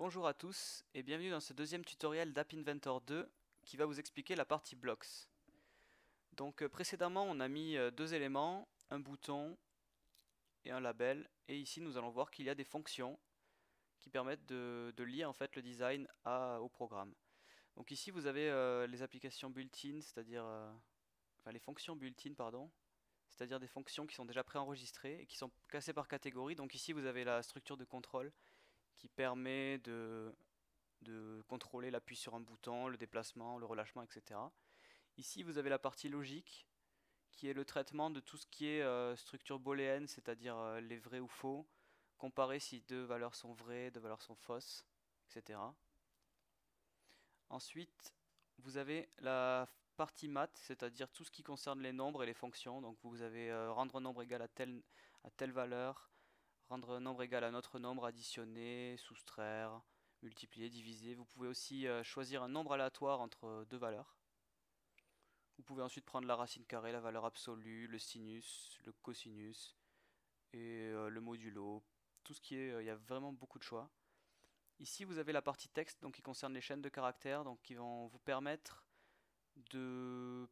Bonjour à tous et bienvenue dans ce deuxième tutoriel d'App Inventor 2 qui va vous expliquer la partie blocks. Donc précédemment on a mis deux éléments, un bouton et un label, et ici nous allons voir qu'il y a des fonctions qui permettent de lier en fait le design au programme. Donc ici vous avez les applications built-in, c'est-à-dire enfin les fonctions built-in pardon, c'est-à-dire des fonctions qui sont déjà préenregistrées et qui sont classées par catégorie. Donc ici vous avez la structure de contrôle qui permet de contrôler l'appui sur un bouton, le déplacement, le relâchement, etc. Ici, vous avez la partie logique, qui est le traitement de tout ce qui est structure booléenne, c'est-à-dire les vrais ou faux, comparer si deux valeurs sont vraies, deux valeurs sont fausses, etc. Ensuite, vous avez la partie math, c'est-à-dire tout ce qui concerne les nombres et les fonctions. Donc vous avez rendre un nombre égal à telle valeur, rendre un nombre égal à un autre nombre, additionner, soustraire, multiplier, diviser. Vous pouvez aussi choisir un nombre aléatoire entre deux valeurs. Vous pouvez ensuite prendre la racine carrée, la valeur absolue, le sinus, le cosinus et le modulo. Tout ce qui est, il y a vraiment beaucoup de choix. Ici, vous avez la partie texte, donc qui concerne les chaînes de caractères, donc qui vont vous permettre de,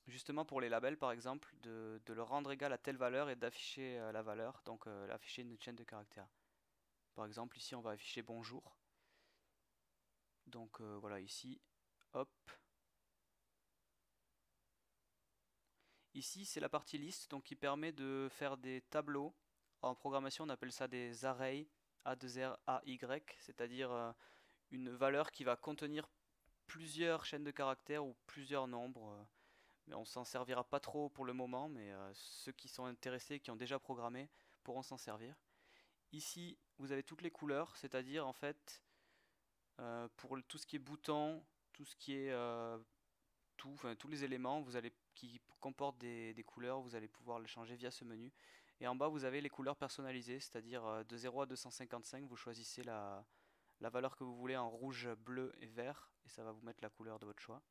justement pour les labels par exemple, de le rendre égal à telle valeur et d'afficher la valeur, donc afficher une chaîne de caractères. Par exemple, ici, on va afficher bonjour. Donc voilà, ici, hop. Ici, c'est la partie liste, donc qui permet de faire des tableaux. En programmation, on appelle ça des arrays, A2R, AY, c'est-à-dire une valeur qui va contenir plusieurs chaînes de caractères ou plusieurs nombres. Mais on s'en servira pas trop pour le moment, mais ceux qui sont intéressés, qui ont déjà programmé, pourront s'en servir. Ici, vous avez toutes les couleurs, c'est-à-dire en fait, pour tout ce qui est bouton, tout ce qui est enfin, tous les éléments qui comportent des couleurs, vous allez pouvoir les changer via ce menu. Et en bas, vous avez les couleurs personnalisées, c'est-à-dire de 0 à 255, vous choisissez la valeur que vous voulez en rouge, bleu et vert, et ça va vous mettre la couleur de votre choix.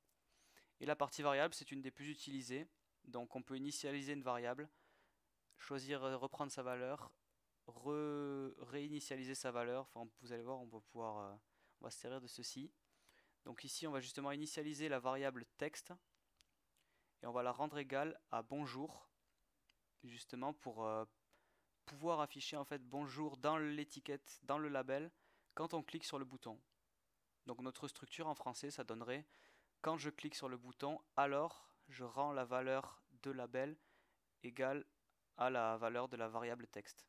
Et la partie variable, c'est une des plus utilisées. Donc on peut initialiser une variable, choisir reprendre sa valeur, réinitialiser sa valeur. Enfin, vous allez voir, on va se servir de ceci. Donc ici, on va justement initialiser la variable texte et on va la rendre égale à bonjour, justement pour pouvoir afficher en fait bonjour dans l'étiquette, dans le label, quand on clique sur le bouton. Donc notre structure en français, ça donnerait quand je clique sur le bouton, alors je rends la valeur de label égale à la valeur de la variable texte.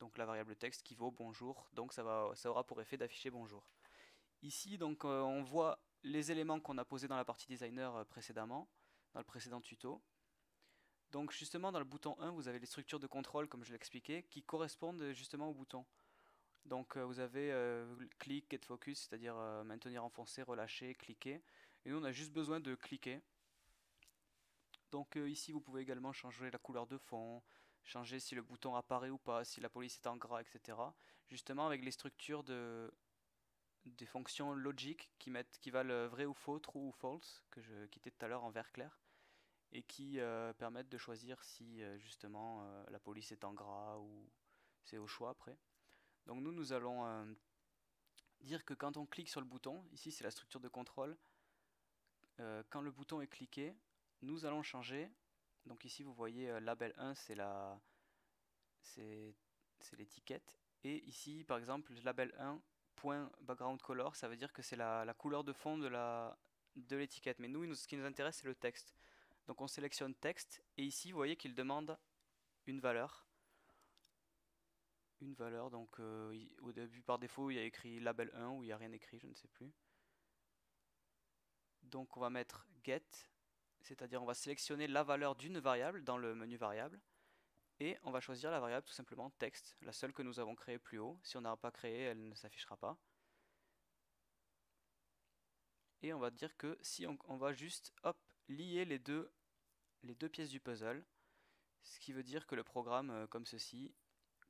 Donc la variable texte qui vaut bonjour, donc ça aura pour effet d'afficher bonjour. Ici, donc on voit les éléments qu'on a posés dans la partie designer précédemment, dans le précédent tuto. Donc justement dans le bouton 1, vous avez les structures de contrôle comme je l'expliquais qui correspondent justement au bouton. Donc vous avez click, get focus, c'est-à-dire maintenir enfoncé, relâcher, cliquer. Et nous on a juste besoin de cliquer. Donc ici vous pouvez également changer la couleur de fond, changer si le bouton apparaît ou pas, si la police est en gras, etc. Justement avec les structures des fonctions logiques qui valent vrai ou faux, true ou false, que je quittais tout à l'heure en vert clair, et qui permettent de choisir si justement la police est en gras ou c'est au choix après. Donc nous allons dire que quand on clique sur le bouton, ici c'est la structure de contrôle, quand le bouton est cliqué, nous allons changer. Donc ici vous voyez label 1 c'est l'étiquette, et ici par exemple label 1 point background color, ça veut dire que c'est la couleur de fond de l'étiquette. Mais nous, ce qui nous intéresse, c'est le texte. Donc on sélectionne texte, et ici vous voyez qu'il demande une valeur. Une valeur, donc au début par défaut il y a écrit label 1 ou il n'y a rien écrit, je ne sais plus. Donc on va mettre get, c'est-à-dire on va sélectionner la valeur d'une variable dans le menu variable, et on va choisir la variable tout simplement texte, la seule que nous avons créée plus haut. Si on n'a pas créé, elle ne s'affichera pas. Et on va dire que si on va juste hop, lier les deux pièces du puzzle, ce qui veut dire que le programme comme ceci,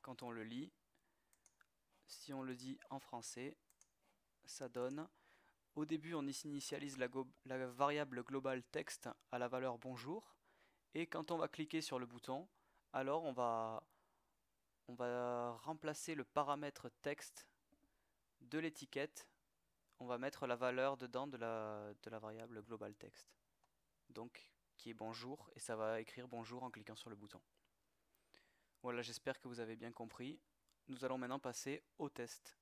quand on le lit, si on le dit en français, ça donne au début on initialise la variable globale texte à la valeur bonjour, et quand on va cliquer sur le bouton, alors on va remplacer le paramètre texte de l'étiquette, on va mettre la valeur dedans de la variable global text. Donc qui est bonjour, et ça va écrire bonjour en cliquant sur le bouton. Voilà, j'espère que vous avez bien compris. Nous allons maintenant passer au test.